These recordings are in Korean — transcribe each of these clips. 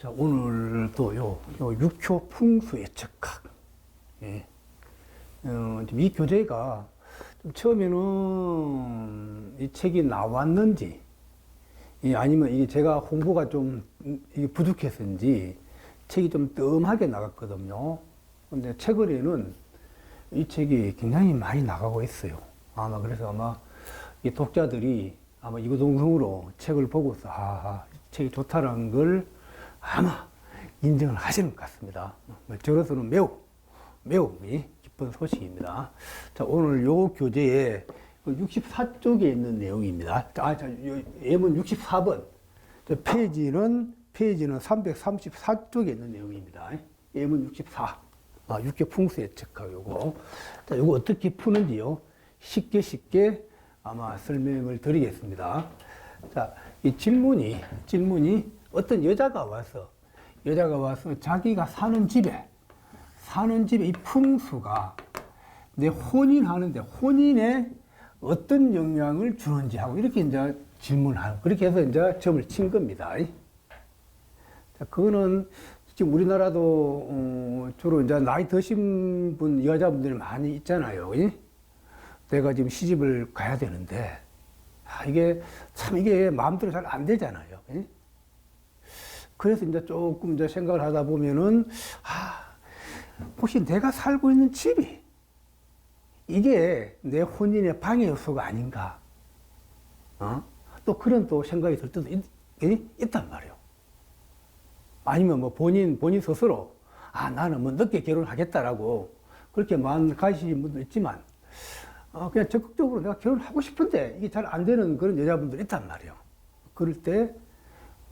자, 오늘도 육효 풍수 예측학. 예. 이 교재가 좀 처음에는 이 책이 나왔는지, 아니면 이게 제가 홍보가 좀 이게 부족해서인지 책이 좀 뜸하게 나갔거든요. 근데 최근에는 이 책이 굉장히 많이 나가고 있어요. 그래서 이 독자들이 아마 이구동성으로 책을 보고서, 이 책이 좋다는 걸 아마 인정을 하시는 것 같습니다. 저로서는 매우 기쁜 소식입니다. 자, 오늘 요 교재에 64쪽에 있는 내용입니다. 예문 64번. 페이지는 334쪽에 있는 내용입니다. 예문 64. 육교 풍수 예측학 요거. 자, 요거 어떻게 푸는지요? 쉽게 아마 설명을 드리겠습니다. 자, 이 질문이 어떤 여자가 와서 자기가 사는 집에 이 풍수가 내 혼인하는데 혼인에 어떤 영향을 주는지 하고 이렇게 이제 질문하는, 그렇게 해서 이제 점을 친 겁니다. 자, 그거는 지금 우리나라도 주로 이제 나이 드신 여자분들이 많이 있잖아요. 내가 지금 시집을 가야 되는데, 이게 마음대로 잘 안 되잖아요. 그래서 이제 조금 이제 생각을 하다 보면은, 혹시 내가 살고 있는 집이 이게 내 혼인의 방해 요소가 아닌가? 또 그런 또 생각이 들 때도 있단 말이에요. 아니면 본인 스스로, 나는 늦게 결혼하겠다라고 그렇게 마음 가지신 분도 있지만, 그냥 적극적으로 내가 결혼하고 싶은데 이게 잘 안 되는 그런 여자분들이 있단 말이에요. 그럴 때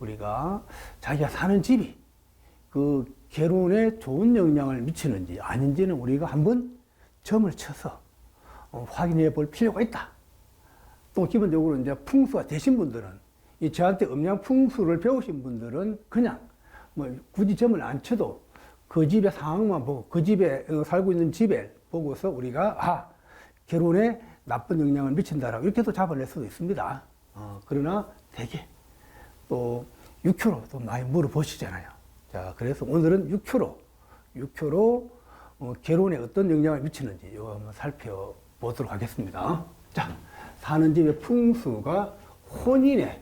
우리가 자기가 사는 집이 그 결혼에 좋은 영향을 미치는지 아닌지는 우리가 한번 점을 쳐서 확인해 볼 필요가 있다. 또 기본적으로 이제 풍수가 되신 분들은, 저한테 음양 풍수를 배우신 분들은 그냥 굳이 점을 안 쳐도 그 집의 상황만 보고, 그 집에 살고 있는 집에 보고서 우리가 결혼에 나쁜 영향을 미친다라고 이렇게도 잡아낼 수도 있습니다. 그러나 되게 또 육효로 또 많이 물어보시잖아요. 자, 그래서 오늘은 육효로 결혼에 어떤 영향을 미치는지 이거 한번 살펴보도록 하겠습니다. 자, 사는 집의 풍수가 혼인에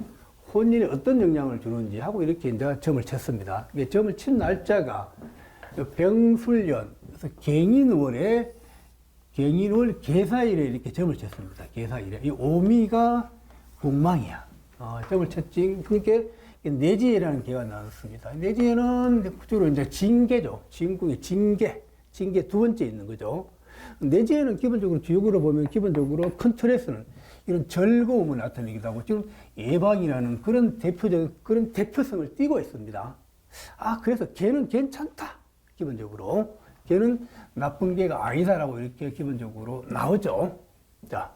어떤 영향을 주는지 하고 이렇게 이제 점을 쳤습니다. 이게 점을 친 날짜가 병술년, 그래서 갱인월 계사일에 이렇게 점을 쳤습니다. 계사일에. 이 오미가 공망이야. 점을 쳤지. 그러니까 내지에라는 개가 나왔습니다. 내지에는 주로 이제 징계죠. 진궁의 징계 두 번째 있는 거죠. 내지에는 기본적으로 기억으로 보면 기본적으로 큰 틀에서는 이런 즐거움을 나타내기도 하고 지금 예방이라는 그런 대표성을 띠고 있습니다. 그래서 개는 괜찮다. 기본적으로 개는 나쁜 개가 아니다라고 이렇게 기본적으로 나오죠. 자,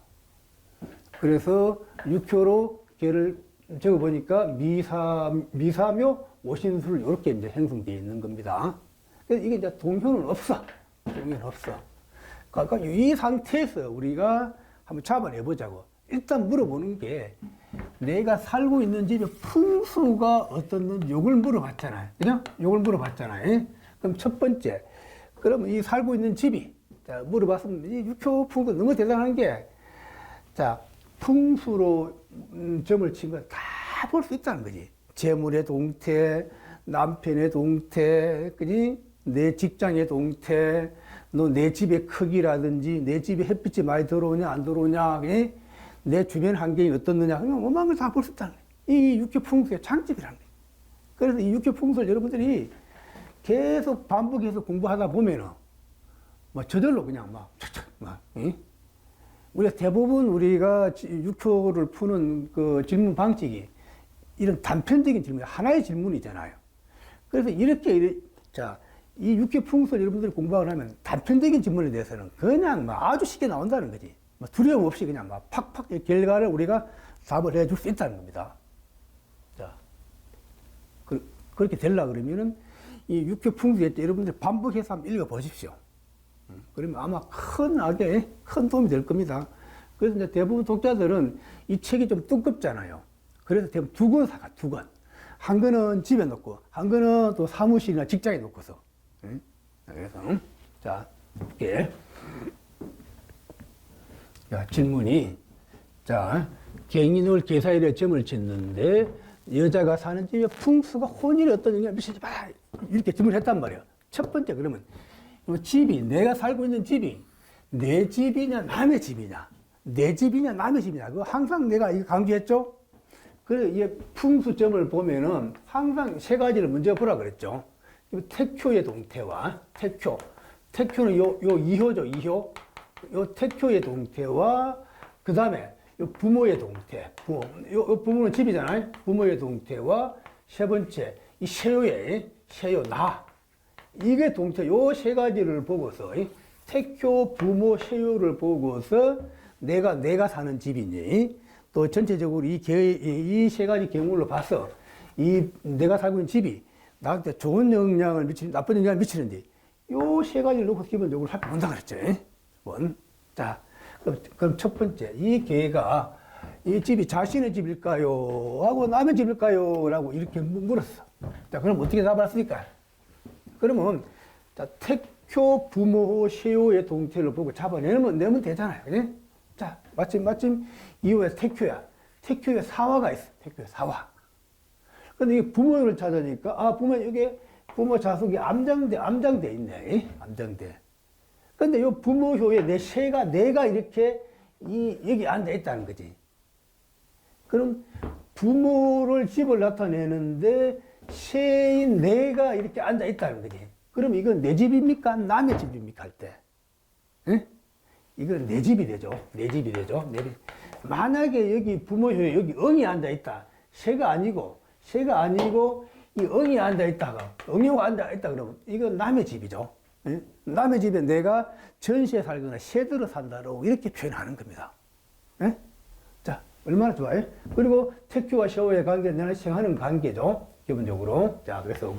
그래서 육효로 개를 적어보니까 미사묘 오신술 이렇게 이제 형성되어 있는 겁니다. 그래서 이게 이제 동효는 없어. 그러니까 이 상태에서 우리가 한번 잡아내보자고. 일단 물어보는 게 내가 살고 있는 집의 풍수가 어떻는지 요걸 물어봤잖아요. 그죠? 요걸 물어봤잖아요. 그럼 첫 번째, 그럼 이 살고 있는 집이, 자, 물어봤으면 이 육효 풍수 너무 대단한 게, 자, 풍수로 점을 친 건 다 볼 수 있다는 거지. 재물의 동태, 남편의 동태, 그지? 내 직장의 동태, 너 내 집의 크기라든지, 내 집에 햇빛이 많이 들어오냐, 안 들어오냐, 그지? 내 주변 환경이 어떻느냐, 그냥 오만 걸 다 볼 수 있다는 거야. 이 육교 풍수의 장점이라는 거야. 그래서 이 육교 풍수를 여러분들이 계속 반복해서 공부하다 보면은, 저절로 그냥 우리가 대부분 우리가 육효를 푸는 그 질문 방식이 이런 단편적인 질문, 하나의 질문이잖아요. 그래서 이 육효 풍수를 여러분들이 공부하고 나면 단편적인 질문에 대해서는 그냥 아주 쉽게 나온다는 거지. 두려움 없이 그냥 팍팍 결과를 우리가 답을 해줄 수 있다는 겁니다. 자, 그렇게 되려고 그러면은 이 육효 풍수에 여러분들 반복해서 한번 읽어보십시오. 그러면 아마 큰 도움이 될 겁니다. 그래서 이제 대부분 독자들은 이 책이 좀 두껍잖아요. 그래서 대부분 2권 사가, 2권. 한 거는 집에 놓고, 한 거는 또 사무실이나 직장에 놓고서. 응? 그래서, 자, 이렇게. 자, 질문이, 자, 갱인을 계사일에 점을 짓는데, 여자가 사는 집의 풍수가 혼인이 어떤 영향을 미치는지 봐. 이렇게 질문을 했단 말이야. 첫 번째, 그러면, 집이, 내가 살고 있는 집이, 내 집이냐, 남의 집이냐, 내 집이냐, 남의 집이냐. 그거 항상 내가 이거 강조했죠? 그래, 이 풍수점을 보면은 항상 세 가지를 먼저 보라 그랬죠. 태초의 동태와, 태초는 요 2효죠, 2효. 요 태초의 동태와, 그 다음에 요 부모의 동태. 요 부모는 집이잖아요. 부모의 동태와, 세 번째, 이 세요, 나. 이게 동태, 요 세 가지를 보고서, 태초, 부모, 세요를 보고서 내가 사는 집이니, 또 전체적으로 이 세 가지 경우로 봐서 내가 살고 있는 집이 나한테 좋은 영향을 미치는지 나쁜 영향을 미치는지 요 세 가지를 놓고 기본적으로 살펴본다 그랬죠. 자, 그럼 첫 번째, 이 개가 이 집이 자신의 집일까요? 하고 남의 집일까요? 라고 이렇게 물었어. 자, 그럼 어떻게 답을 했습니까? 그러면, 자, 태초, 부모, 세요의 동태를 보고 잡아내면 되잖아요. 그지? 자, 마침 이후에 태초야. 태초에 사화가 있어. 태초에 사화. 근데 이 부모를 찾으니까, 부모 자숙이 암장돼 있네. 암장돼. 근데 요 부모효에 내가 이렇게 여기 앉아 있다는 거지. 그럼 부모를 집을 나타내는데 세인 내가 이렇게 앉아 있다는 거지. 그럼 이건 내 집입니까? 남의 집입니까? 할 때. 응? 이건 내 집이 되죠. 내 집이 되죠. 만약에 여기 부모효에 여기 응이 앉아 있다. 새가 아니고 이 응이 앉아 있다가 응효가 앉아 있다 그러면 이건 남의 집이죠. 응? 남의 집에 내가 전시에 살거나 세들어 산다고 이렇게 표현하는 겁니다. 응? 자, 얼마나 좋아요? 그리고 태초와 세호의 관계, 내가 생하는 관계죠. 기본적으로. 자, 그래서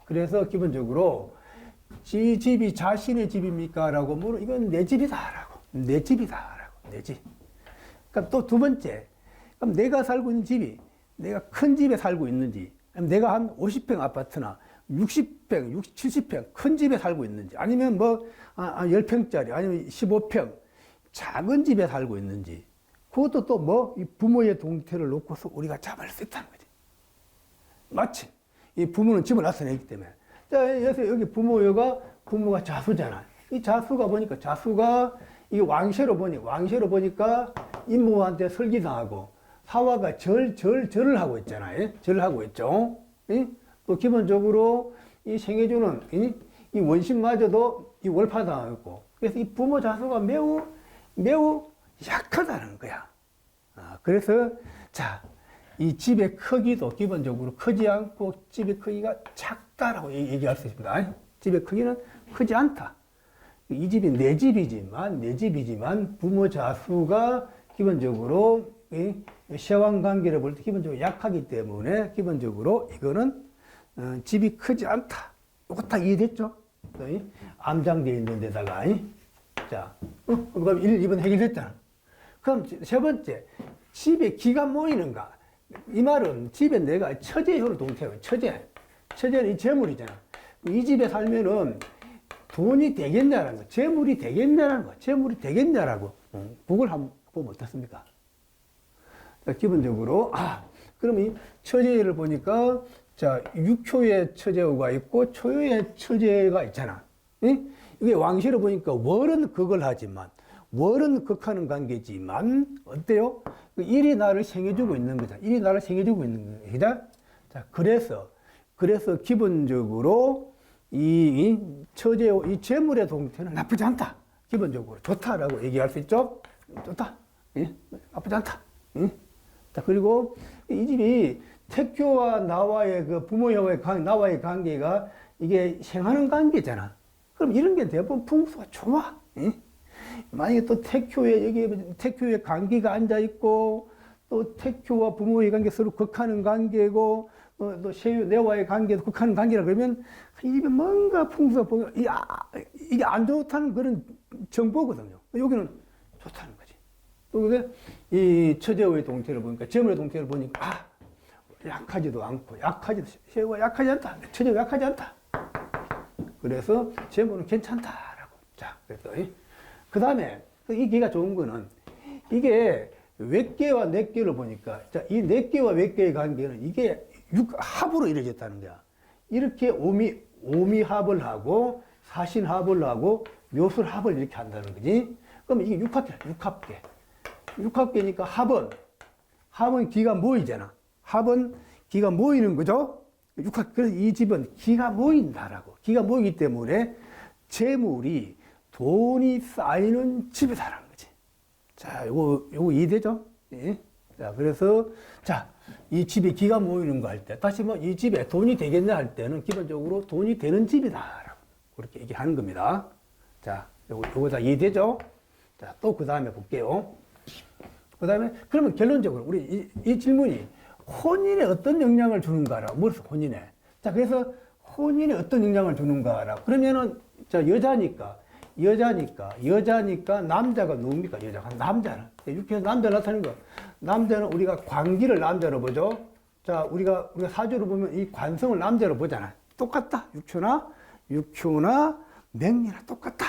그래서 기본적으로 이 집이 자신의 집입니까? 라고 이건 내 집이다. 내 집. 그럼 또 두 번째. 그럼 내가 살고 있는 집이 내가 큰 집에 살고 있는지, 내가 한 50평 아파트나 60평, 60, 70평 큰 집에 살고 있는지, 아니면 10평짜리, 아니면 15평 작은 집에 살고 있는지, 그것도 또 이 부모의 동태를 놓고서 우리가 잡을 수 있다는 거지. 마침 이 부모는 집을 나서내기 때문에. 자, 여기 부모가 자수잖아. 이 자수가 보니까 이게 왕세로 보니까 이모한테 설기당하고 사화가 절을 하고 있잖아요. 절을 하고 있죠. 또 기본적으로 이 생해주는 이 원신마저도 이 월파당하고, 그래서 이 부모 자수가 매우 약하다는 거야. 그래서 자, 이 집의 크기도 기본적으로 크지 않고 집의 크기가 작다라고 얘기할 수 있습니다. 집의 크기는 크지 않다. 이 집이 내 집이지만 부모 자수가 기본적으로 세왕 관계를 볼 때 기본적으로 약하기 때문에 기본적으로 이거는 집이 크지 않다. 이거 다 이해됐죠? 암장되어 있는 데다가. 자, 그럼 1, 2번 해결됐잖아. 그럼 세 번째, 집에 기가 모이는가? 이 말은 집에 내가 처제효를 동태요. 처제는 이 재물이잖아. 이 집에 살면은 돈이 되겠냐라는 거, 재물이 되겠냐라는 거, 재물이 되겠냐라고. 그걸 한번 보면 어떻습니까? 기본적으로, 그럼 이 처제를 보니까, 자, 육효의 처제가 있고, 초효의 처제가 있잖아. 이게 왕시로 보니까 월은 극을 하지만, 월은 극하는 관계지만, 어때요? 일이 나를 생겨주고 있는 거잖아. 일이 나를 생겨주고 있는 거죠. 자, 그래서 기본적으로 이 재물의 동태는 나쁘지 않다. 기본적으로 좋다라고 얘기할 수 있죠? 좋다. 나쁘지 않다. 자, 그리고 이 집이 태교와 나와의 나와의 관계가 이게 생하는 관계잖아. 그럼 이런 게 대부분 풍수가 좋아. 만약에 또 태교의 관계가 앉아있고, 또 태교와 부모의 관계 서로 극하는 관계고, 또 내와의 관계도 극하는 관계라 그러면, 이 집에 뭔가 풍수가 보면, 이게 안 좋다는 그런 정보거든요. 여기는 좋다는 거지. 또 이 처제의 동태를 보니까, 재물의 동태를 보니까, 약하지도 않고, 재무가 약하지 않다. 처제가 약하지 않다. 그래서 재무는 괜찮다라고. 자, 그래서 그 다음에 이 기가 좋은 거는 이게 외계와 내계를 보니까, 자, 이 내계와 외계의 관계는 이게 합으로 이루어졌다는 거야. 이렇게 오미합을 하고 사신합을 하고 묘술합을 이렇게 한다는 거지. 그럼 이게 육합계야, 육합계. 육합계니까 합은 기가 모이잖아. 합은 기가 모이는 거죠. 그래서 이 집은 기가 모인다라고. 기가 모이기 때문에 재물이 돈이 쌓이는 집이다라는 거지. 자, 요거 이해되죠? 예? 자, 그래서, 자, 이 집에 기가 모이는 거 할 때, 다시 뭐 이 집에 돈이 되겠냐 할 때는 기본적으로 돈이 되는 집이다라고. 그렇게 얘기하는 겁니다. 자, 요거 다 이해되죠? 자, 또 그 다음에 볼게요. 그 다음에, 그러면 결론적으로, 우리 이 질문이 혼인에 어떤 영향을 주는가라고 물었어, 혼인에. 자, 그래서 혼인에 어떤 영향을 주는가라고. 그러면은, 자, 여자니까 남자가 누굽니까? 여자가. 남자는. 육해에서 남자 나타나는 거. 남자는 우리가 관기를 남자로 보죠. 자, 우리가 사주로 보면 이 관성을 남자로 보잖아. 똑같다. 육효나 명리나 똑같다.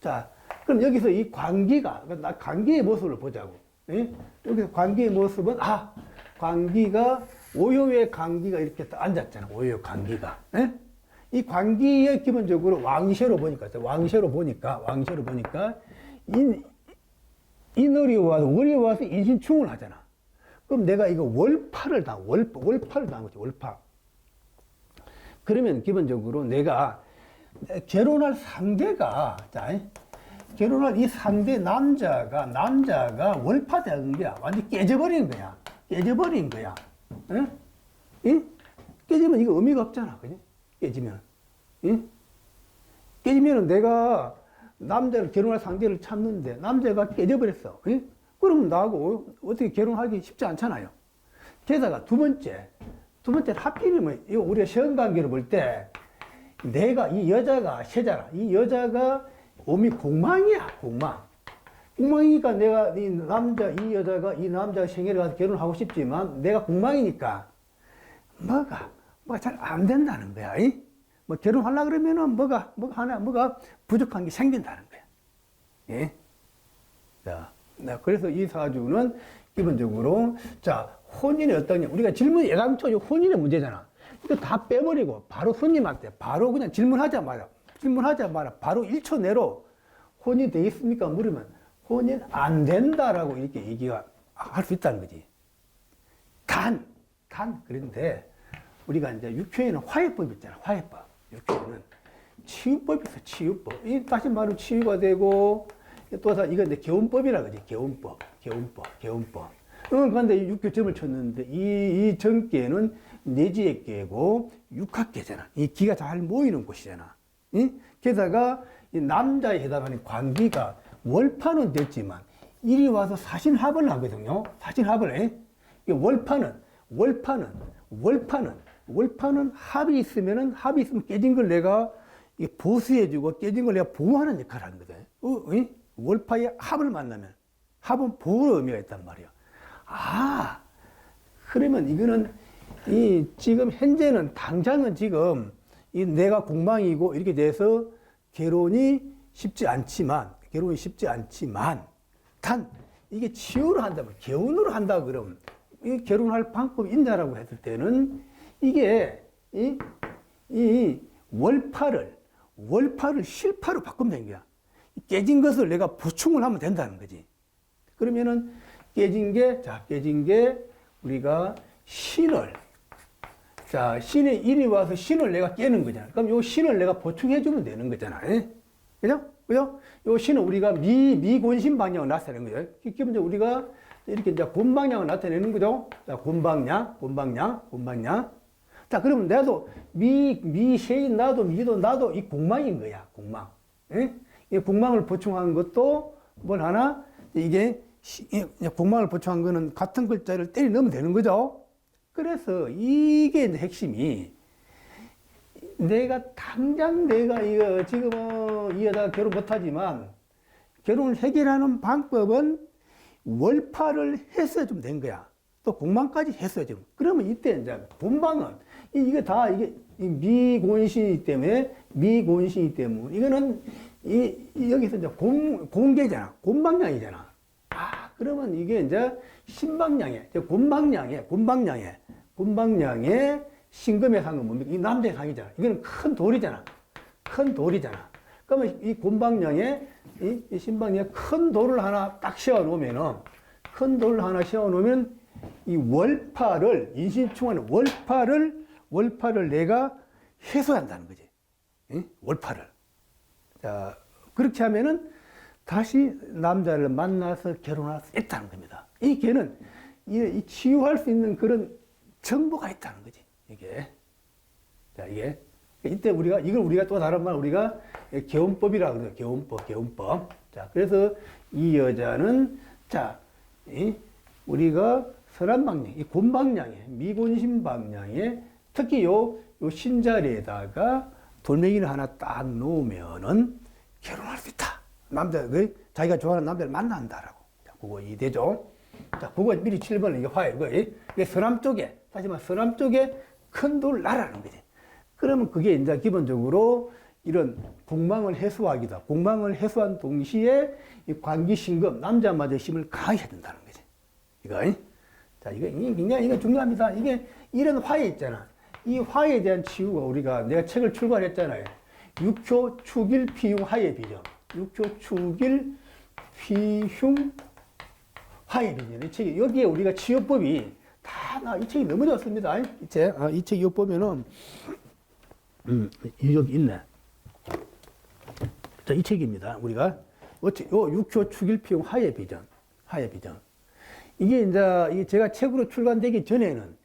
자, 그럼 여기서 이 관기가, 관기의 모습을 보자고. 예? 여기서 관기의 모습은, 관기가, 오요의 관기가 이렇게 딱 앉았잖아. 오요의 관기가. 예? 이 관기에 기본적으로 왕셔로 보니까, 인월이 와서, 월이 와서 인신충을 하잖아. 그럼 내가 이거 월파를 당한 거지, 월파. 그러면 기본적으로 내가 결혼할 상대가, 결혼할 이 상대 남자가 월파되는 거야. 완전 깨져버린 거야. 응? 응? 깨지면 이거 의미가 없잖아. 그지? 깨지면. 응? 깨지면은 내가 남자를 결혼할 상대를 찾는데 남자가 깨져버렸어. 응? 그러면 나하고 어떻게 결혼하기 쉽지 않잖아요. 게다가 두 번째 하필이면 우리가 시험 관계를 볼 때 내가 이 여자가 세자라. 이 여자가 오미 공망이야, 공망. 공망이니까 내가 이 여자가 이 남자 생애를 가서 결혼하고 싶지만 내가 공망이니까 뭐가 잘 안 된다는 거야. 뭐 결혼하려고 그러면은 뭐가 부족한 게 생긴다는 거야. 예? 자, 그래서 이 사주는 기본적으로, 자, 혼인이 어떠냐. 우리가 질문 예당초 혼인의 문제잖아. 이거 다 빼버리고 바로 손님한테 바로 그냥 질문하자마자 바로 1초 내로 혼인 되겠습니까? 물으면 혼인 안 된다라고 이렇게 얘기가 할 수 있다는 거지. 그런데 우리가 이제 육효에는 화해법이 있잖아. 화해법. 육효에는 치유법이 있어. 치유법. 다시 말하면 치유가 되고 또 이건 이제 개운법이라 그러지. 개운법. 그런데 육효점을 쳤는데 이 정계는 내지의 계고 육합계잖아. 이 기가 잘 모이는 곳이잖아. 게다가 이 남자에 해당하는 관기가 월파는 됐지만 이리 와서 사신합을 하거든요. 사신합을. 월파는 합이 있으면 깨진 걸 내가 보수해주고 깨진 걸 내가 보호하는 역할을 하는 거거든. 월파의 합을 만나면 합은 보호의 의미가 있단 말이야. 그러면 이거는 지금 현재는 당장은 지금 내가 공망이고 이렇게 돼서 결혼이 쉽지 않지만 단 이게 치유를 한다면 개운으로 한다 그러면 이 결혼할 방법이 있냐라고 했을 때는 이게 이 월파를 실파로 바꾸면 되는 거야. 깨진 것을 내가 보충을 하면 된다는 거지. 그러면은 깨진 게 우리가 신을, 자, 신의 일이 와서 신을 내가 깨는 거잖아. 그럼 요 신을 내가 보충해주면 되는 거잖아. 그죠? 요 신은 우리가 미곤신 방향을 나타내는 거예요. 기본적으로 우리가 이렇게 이제 곤방향을 나타내는 거죠. 자, 곤방향. 자, 그러면 나도 미세인 나도 이 공망인 거야. 공망. 이 공망을 보충한 것도 뭘 하나? 이게 공망을 보충한 거는 같은 글자를 때려 넣으면 되는 거죠. 그래서 이게 이제 핵심이 당장 이거 지금 이 여자가 결혼 못하지만 결혼을 해결하는 방법은 월파를 해서 좀 된 거야. 또 공방까지 했어요, 지금. 그러면 이때 이제 본방은, 이게 다 이게 미곤신이기 때문에, 이거는 여기서 이제 공개잖아. 곤방량이잖아. 아, 그러면 이게 이제 신방량에, 곤방량에 신금의 상은 뭡니까? 이 남자의 상이잖아. 이거는 큰 돌이잖아. 그러면 이 곤방량에, 이 신방량에 큰 돌을 하나 딱 세워 놓으면은, 이 월파를, 인신충하는 월파를 내가 해소한다는 거지. 응? 월파를. 자, 그렇게 하면은 다시 남자를 만나서 결혼할 수 있다는 겁니다. 이 개는 이 치유할 수 있는 그런 정보가 있다는 거지. 이게. 자, 이게. 이때 이걸 우리가 또 다른 말, 우리가 개운법이라고 그래요. 개운법. 자, 그래서 이 여자는, 자, 우리가 설한방향, 이 곤방향에, 미곤신방향에, 특히 요 신자리에다가 돌멩이를 하나 딱 놓으면은 결혼할 수 있다. 자기가 좋아하는 남자를 만난다라고. 자, 그거 이대죠. 자, 그거 미리 7번은 이게 화해. 이게 서남 쪽에, 다시 말해, 서남 쪽에 큰 돌 나라는 거지. 그러면 그게 이제 기본적으로 이런 공망을 해소한 동시에 이 관기신금, 남자마저 힘을 강하게 해준다는 거지. 이거. 자, 이게 굉장히 중요합니다. 이게 이런 화해 있잖아. 이 화해에 대한 치유가 내가 책을 출간했잖아요. 육효 축일 피흉 화해 비전. 육효 축일 피흉 화해 비전. 이 책이, 여기에 우리가 치유법이 이 책이 너무 좋습니다. 이 책 이거 보면은, 여기 있네. 자, 이 책입니다. 우리가. 육효 축일 피흉 화해 비전. 이게 이제 제가 책으로 출간되기 전에는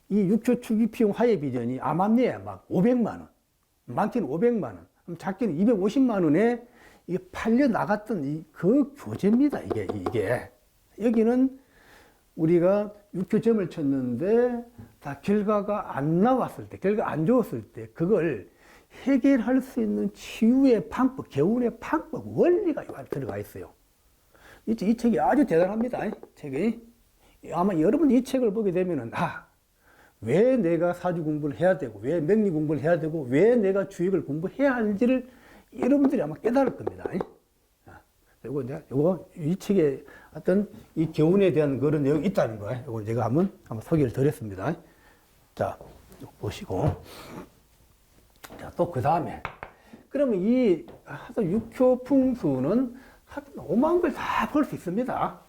이 육효 축일 피흉 화해 비전이 암암리에 막 500만 원, 많게는 500만 원, 작게는 250만 원에 이게 팔려 나갔던 그 교재입니다. 이게. 여기는 우리가 육효점을 쳤는데 다 결과가 안 나왔을 때, 결과 안 좋았을 때 그걸 해결할 수 있는 치유의 방법, 개운의 방법, 원리가 들어가 있어요. 이 책이 아주 대단합니다. 책이. 아마 여러분 이 책을 보게 되면은, 왜 내가 사주 공부를 해야 되고, 왜 명리 공부를 해야 되고, 왜 내가 주익을 공부해야 하는지를 여러분들이 아마 깨달을 겁니다. 이 책에 어떤 이 교훈에 대한 그런 내용이 있다는 거예요. 이거 제가 한번 소개를 드렸습니다. 자, 보시고. 자, 또 그 다음에. 그러면 하여튼 육효 풍수는 하여튼 5만 걸 다 볼 수 있습니다.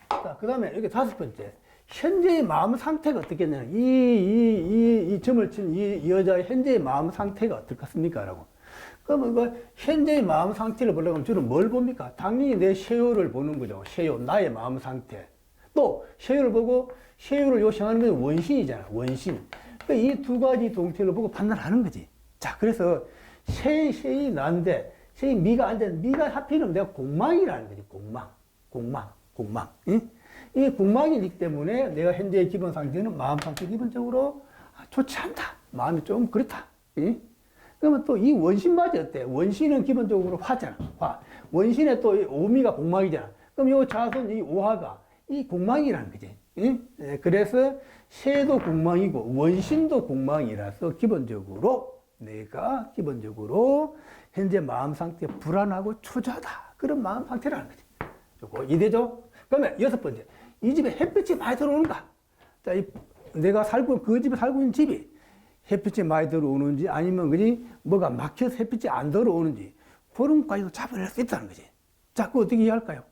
자, 그 다음에 여기 5번째. 현재의 마음 상태가 어떻겠냐. 이 점을 친 이 여자의 현재의 마음 상태가 어떻겠습니까? 라고. 그러면 현재의 마음 상태를 보려고 하면 주로 뭘 봅니까? 당연히 내 쉐요를 보는 거죠. 쉐요, 나의 마음 상태. 또, 쉐요를 보고, 쉐요를 요청하는 건 원신이잖아. 원신. 그러니까 이 두 가지 동태를 보고 판단하는 거지. 자, 그래서 쉐이 난데, 쉐이 미가 안 되는, 미가 하필이면 내가 공망이라는 거지. 공망. 응? 이 공망이기 때문에 내가 현재의 기본 상태는 마음 상태 기본적으로 좋지 않다. 마음이 좀 그렇다. 응? 그러면 또 이 원신마저 어때? 원신은 기본적으로 화잖아. 화. 원신에 또 오미가 공망이잖아. 그럼 요 자손, 이 오화가 이 공망이라는 거지. 응? 그래서 쇠도 공망이고 원신도 공망이라서 내가 기본적으로 현재 마음 상태 불안하고 초조하다. 그런 마음 상태라는 거지. 요거 이해되죠? 그러면 6번째. 이 집에 햇빛이 많이 들어오는가? 자, 내가 그 집에 살고 있는 집이 햇빛이 많이 들어오는지 아니면 뭐가 막혀서 햇빛이 안 들어오는지 그런 것까지도 잡아낼 수 있다는 거지. 자, 그거 어떻게 이해할까요?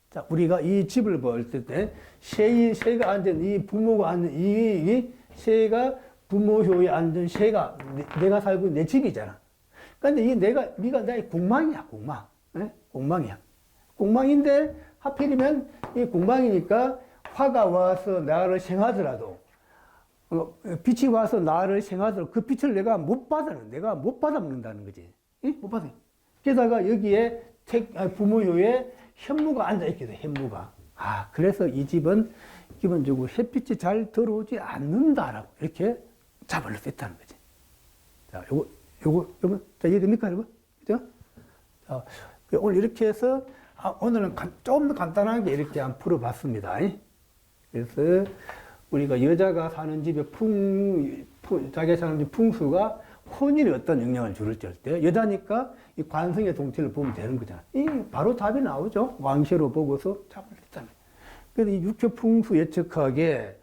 자, 우리가 이 집을 볼 때 쇠가 앉은 이 부모가 앉은 이 쇠가 부모효에 앉은 쇠가 내가 살고 있는 내 집이잖아. 그런데 네가 나의 공망이야, 공망. 네? 공망이야. 공망인데 하필이면 이 공망이니까 화가 와서 나를 생하더라도 빛이 와서 나를 생하더라도 그 빛을 내가 못 받아먹는다는 거지. 못 받아. 게다가 여기에 부모요에 현무가 앉아있거든, 현무가. 그래서 이 집은 기본적으로 햇빛이 잘 들어오지 않는다라고 이렇게 잡을 수 있다는 거지. 자, 자, 이해됩니까, 여러분? 그죠? 자, 오늘 이렇게 해서 오늘은 좀 더 간단하게 이렇게 한번 풀어봤습니다. 그래서 우리가 여자가 사는 집의 자기가 사는 집 풍수가 혼인에 어떤 영향을 줄을지 할 때, 여자니까 이 관성의 동태를 보면 되는 거잖아. 이 바로 답이 나오죠. 왕시로 보고서 답을 했잖아요. 그래서 이 육교 풍수 예측학에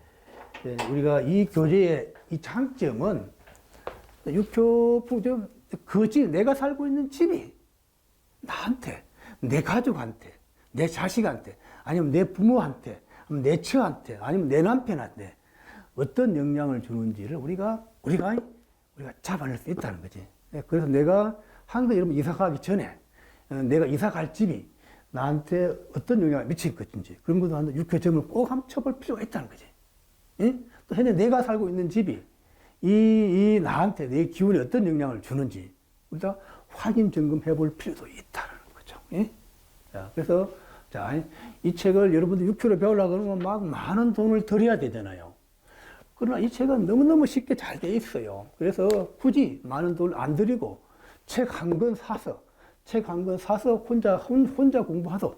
우리가 이 교재의 이 장점은 육교 풍수, 그 집, 내가 살고 있는 집이 나한테, 내 가족한테, 내 자식한테, 아니면 내 부모한테, 아니면 내 처한테, 아니면 내 남편한테 어떤 영향을 주는지를 우리가 잡아낼 수 있다는 거지. 그래서 내가 항상 여러분 이사 가기 전에 내가 이사 갈 집이 나한테 어떤 영향을 미칠 것인지 그런 것도 한번 육교점을 꼭 한번 쳐볼 필요가 있다는 거지. 예? 또 현재 내가 살고 있는 집이 이 나한테 내 기운에 어떤 영향을 주는지 우리가 확인 점검해 볼 필요도 있다는 거죠. 예? 자, 그래서 이 책을 여러분들 육교를 배우려고 그러면 막 많은 돈을 들여야 되잖아요. 그러나 이 책은 너무너무 쉽게 잘 돼 있어요. 그래서 굳이 많은 돈을 안 들이고 책 한 권 사서 혼자 공부하도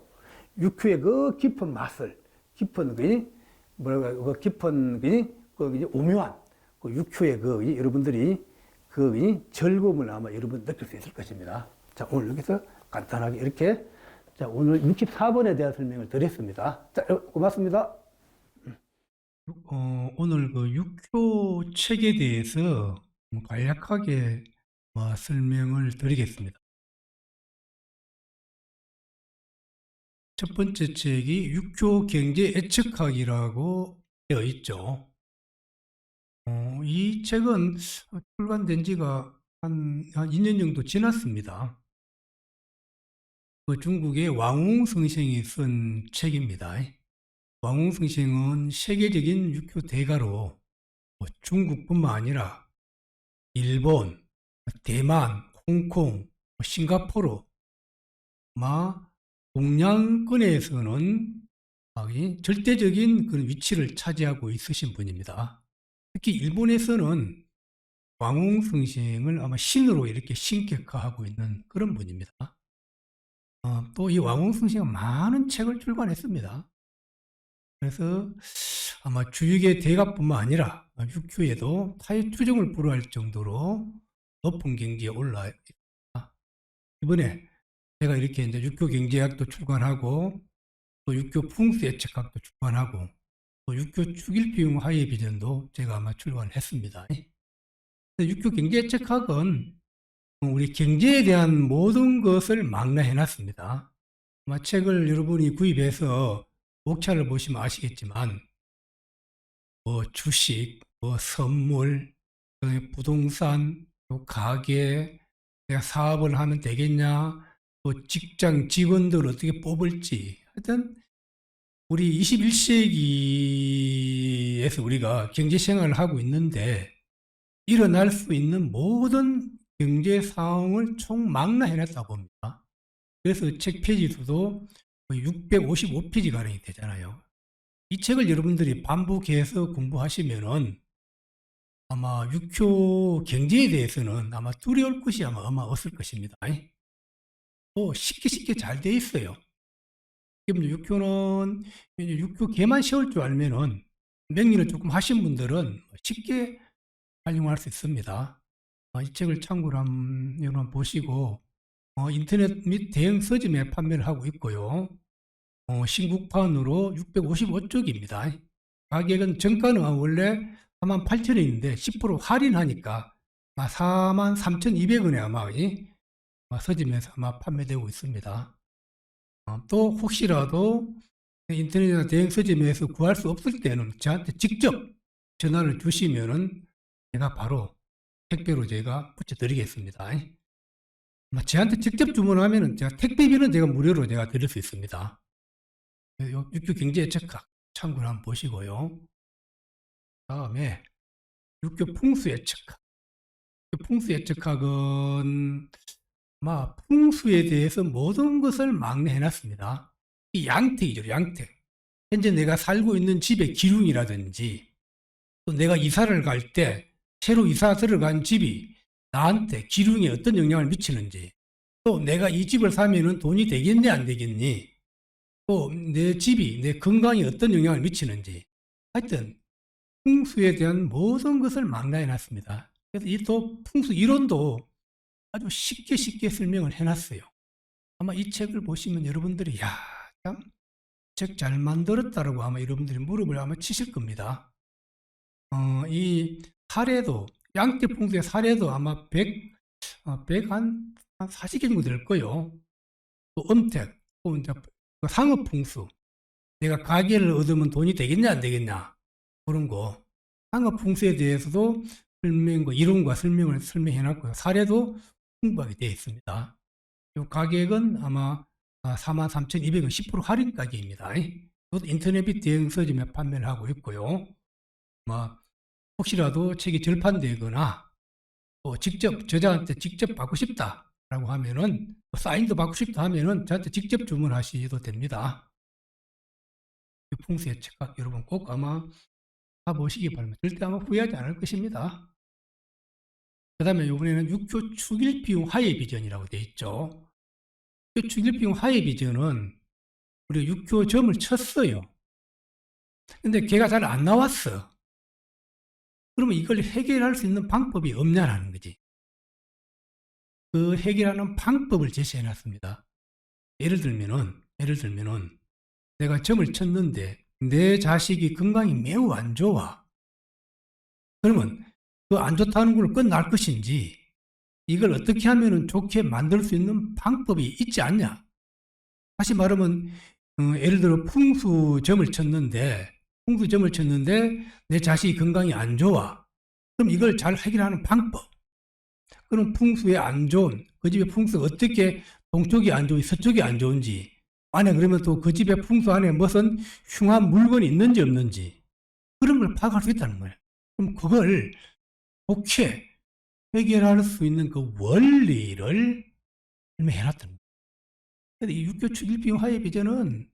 육교의 그 깊은 맛을, 깊은 오묘한 그 육교의 여러분들이 즐거움을 아마 여러분 느낄 수 있을 것입니다. 자, 오늘 여기서 간단하게 이렇게 오늘 64번에 대한 설명을 드렸습니다. 자, 고맙습니다. 오늘 그 육교 책에 대해서 간략하게 설명을 드리겠습니다. 첫 번째 책이 육교 경제 예측학이라고 되어 있죠. 이 책은 출간된 지가 한 2년 정도 지났습니다. 그 중국의 왕웅 선생이 쓴 책입니다. 왕웅 선생은 세계적인 육교 대가로 중국뿐만 아니라 일본, 대만, 홍콩, 싱가포르, 동양권에서는 절대적인 그런 위치를 차지하고 있으신 분입니다. 특히 일본에서는 왕웅 선생을 아마 신으로 이렇게 신격화하고 있는 그런 분입니다. 또 이 왕웅 선생은 많은 책을 출간했습니다. 그래서 아마 주육의 대가뿐만 아니라 육교에도 타의 투정을 불허할 정도로 높은 경지에 올라 있습니다. 이번에 제가 이렇게 이제 육교 경제학도 출간하고 또 육교 풍수 예측학도 출간하고 또 육교 축일비용 하의 비전도 제가 아마 출간했습니다. 육교 경제 예측학은 우리 경제에 대한 모든 것을 망라해 놨습니다. 아마 책을 여러분이 구입해서 목차를 보시면 아시겠지만 주식, 선물, 부동산, 가게, 내가 사업을 하면 되겠냐, 직장 직원들 어떻게 뽑을지, 하여튼 우리 21세기에서 우리가 경제 생활을 하고 있는데 일어날 수 있는 모든 경제 상황을 총망라해 놨다고 봅니다. 그래서 책 페이지 수도 655페이지가량이 되잖아요. 이 책을 여러분들이 반복해서 공부하시면은 아마 육교 경제에 대해서는 아마 두려울 것이 아마 없을 것입니다. 쉽게 잘 돼 있어요. 육교는 육교 개만 쉬울 줄 알면은 명리를 조금 하신 분들은 쉽게 활용할 수 있습니다. 이 책을 참고로 여러분 보시고 인터넷 및 대형 서점에 판매를 하고 있고요. 신국판으로 655쪽입니다. 가격은 정가는 원래 48,000원인데 10% 할인하니까 43,200원에 아마 서점에서 아마 판매되고 있습니다. 또 혹시라도 인터넷이나 대형 서점에서 구할 수 없을 때는 저한테 직접 전화를 주시면은 제가 바로 택배로 제가 붙여드리겠습니다. 저한테 직접 주문하면은 제가 택배비는 제가 무료로 제가 드릴 수 있습니다. 육교 경제 예측학 참고를 한번 보시고요. 다음에 육교 풍수 예측학. 풍수 예측학은 아마 풍수에 대해서 모든 것을 망라해 놨습니다. 이 양택이죠, 양택. 현재 내가 살고 있는 집의 기둥이라든지 또 내가 이사를 갈 때 새로 이사 들어간 집이 나한테 기둥에 어떤 영향을 미치는지 또 내가 이 집을 사면은 돈이 되겠니 안 되겠니 또 내 집이 내 건강에 어떤 영향을 미치는지 하여튼 풍수에 대한 모든 것을 망라해 놨습니다. 그래서 이 또 풍수 이론도 아주 쉽게 설명을 해 놨어요. 아마 이 책을 보시면 여러분들이 야, 참 책 잘 만들었다라고 아마 여러분들이 무릎을 아마 치실 겁니다. 이 사례도 양떼 풍수의 사례도 아마 100한 40개 정도 될 거예요. 또 음택, 또 이제 그 상업 풍수. 내가 가게를 얻으면 돈이 되겠냐 안 되겠냐 그런 거. 상업 풍수에 대해서도 설명과 이론과 설명을 설명해 놨고요. 사례도 풍부하게 되어 있습니다. 이 가격은 아마 43,200원 10% 할인 가격입니다. 이것도 인터넷 대행 서점에 판매를 하고 있고요. 혹시라도 책이 절판되거나 또 직접 저자한테 직접 받고 싶다라고 하면은 사인도 받고 싶다 하면은 저한테 직접 주문하셔도 됩니다. 이 풍수의 책 여러분 꼭 아마 사보시기 바랍니다. 절대 아마 후회하지 않을 것입니다. 그 다음에 이번에는 육교 축일 비용 하회 비전이라고 되어 있죠. 육교 축일 비용 하회 비전은 우리가 육교 점을 쳤어요. 근데 걔가 잘 안 나왔어. 그러면 이걸 해결할 수 있는 방법이 없냐라는 거지. 그 해결하는 방법을 제시해 놨습니다. 예를 들면은 내가 점을 쳤는데 내 자식이 건강이 매우 안 좋아. 그러면 그 안 좋다는 걸 끝날 것인지 이걸 어떻게 하면 좋게 만들 수 있는 방법이 있지 않냐. 다시 말하면 예를 들어 풍수점을 쳤는데 내 자식이 건강이 안 좋아. 그럼 이걸 잘 해결하는 방법. 그럼 풍수에 안 좋은 그 집의 풍수가 어떻게 동쪽이 안 좋은지 서쪽이 안 좋은지 안에 그러면 또 그 집의 풍수 안에 무슨 흉한 물건이 있는지 없는지 그런 걸 파악할 수 있다는 거예요. 그럼 그걸 좋게 해결할 수 있는 그 원리를 설명해놨다는 거예요. 그런데 이 육교 축일 비용 하회 비전은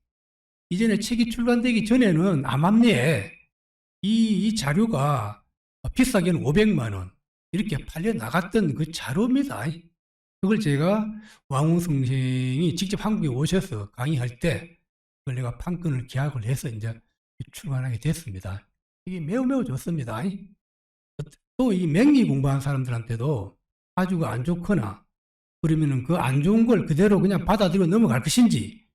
이전에 책이 출간되기 전에는 암암리에 이 자료가 비싸게는 500만 원 이렇게 팔려 나갔던 그 자료입니다. 그걸 제가 왕웅 선생이 직접 한국에 오셔서 강의할 때 그걸 내가 판권을 계약을 해서 이제 출간하게 됐습니다. 이게 매우 좋습니다. 또 이 명리 공부한 사람들한테도 사주가 안 좋거나 그러면은 그 안 좋은 걸 그대로 그냥 받아들이고 넘어갈 것인지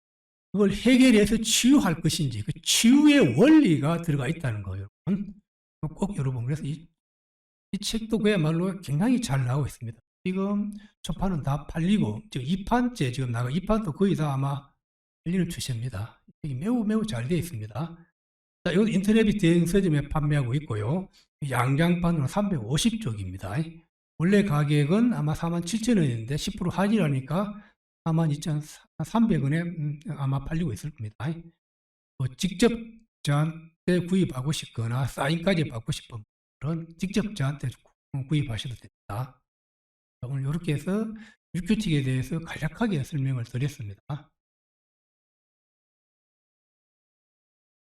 그걸 해결해서 치유할 것인지 그 치유의 원리가 들어가 있다는 거예요. 꼭 여러분 그래서 이 책도 그야말로 굉장히 잘 나오고 있습니다. 지금 초판은 다 팔리고 지금 2판째 지금 나가 2판도 거의 다 아마 팔리는 추세입니다. 이게 매우 잘 되어 있습니다. 자, 이건 인터넷 대행 서점에 판매하고 있고요. 양장판으로 350쪽입니다. 원래 가격은 아마 47,000원인데 10% 할인하니까 42,300원에 아마 팔리고 있을 겁니다. 직접 저한테 구입하고 싶거나 사인까지 받고 싶은 분들은 직접 저한테 구입하셔도 됩니다. 오늘 이렇게 해서 육교칙에 대해서 간략하게 설명을 드렸습니다.